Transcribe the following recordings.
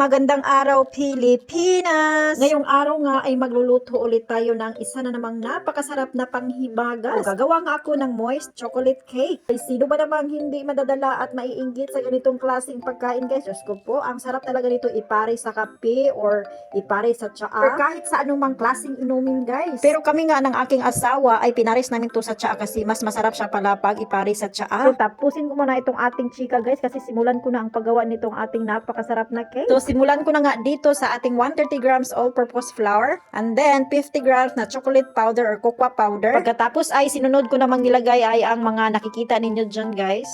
Magandang araw, Pilipinas! Ngayong araw nga ay magluluto ulit tayo ng isa na namang napakasarap na panghimagas. Gagawa nga ako ng moist chocolate cake. Ay, sino ba namang hindi madadala at maiinggit sa ganitong klaseng pagkain, guys? Diyos ko po, ang sarap talaga nito ipare sa kape or ipare sa tsaa or kahit sa anumang klaseng inumin, guys. Pero kami nga ng aking asawa ay pinares namin to sa tsaa kasi mas masarap siya pala pag ipare sa tsaa. So, tapusin ko muna itong ating chika, guys, kasi simulan ko na ang paggawa nitong ating napakasarap na cake. So, simulan ko na nga dito sa ating 130 grams all-purpose flour and then 50 grams na chocolate powder or cocoa powder. Pagkatapos ay sinunod ko namang nilagay ay ang mga nakikita ninyo dyan, guys.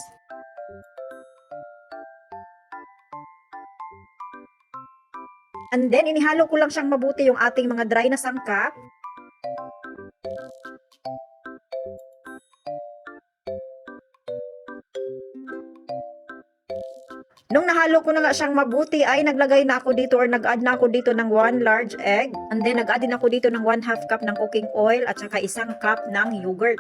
And then, inihalo ko lang siyang mabuti yung ating mga dry na sangkap. Nung nahalo ko na nga siyang mabuti ay naglagay na ako dito or nag-add na ako dito ng 1 large egg. And then nag-add din ako dito ng 1/2 cup ng cooking oil at saka 1 cup ng yogurt.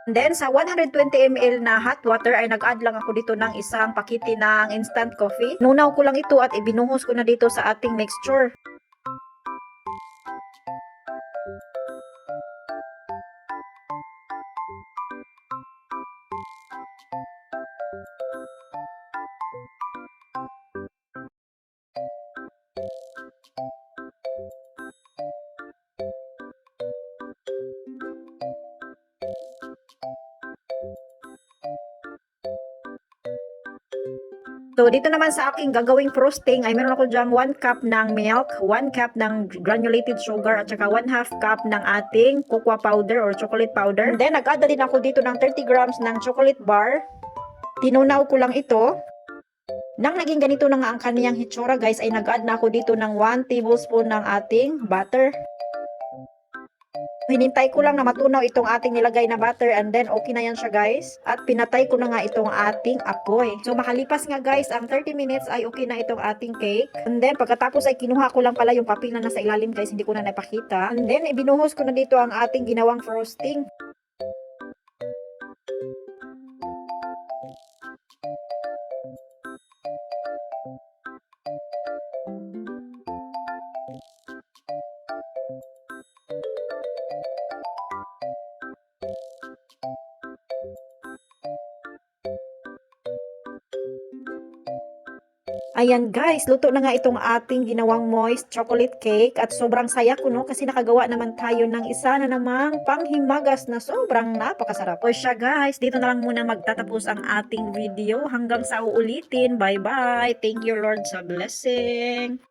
And then sa 120 ml na hot water ay nag-add lang ako dito ng isang pakiti ng instant coffee. Nunaw ko lang ito at ibinuhos ko na dito sa ating mixture. So, dito naman sa aking gagawing frosting ay meron ako dyang 1 cup ng milk, 1 cup ng granulated sugar, at saka 1/2 cup ng ating cocoa powder or chocolate powder. And then, nag-add din ako dito ng 30 grams ng chocolate bar. Tinunaw ko lang ito. Nang naging ganito na nga ang kaniyang hitsura, guys, ay nag-add na ako dito ng 1 tablespoon ng ating butter. Hinintay ko lang na matunaw itong ating nilagay na butter and then okay na yan siya, guys. At pinatay ko na nga itong ating apoy. So makalipas nga, guys, ang 30 minutes ay okay na itong ating cake. And then pagkatapos ay kinuha ko lang pala yung papel na nasa ilalim, guys, hindi ko na napakita. And then ibinuhos ko na dito ang ating ginawang frosting. Ayan, guys, luto na nga itong ating ginawang moist chocolate cake at sobrang saya ko, no, kasi nakagawa naman tayo ng isa na namang panghimagas na sobrang napakasarap. O siya, guys, dito na lang muna magtatapos ang ating video. Hanggang sa uulitin. Bye-bye. Thank you, Lord, sa blessing.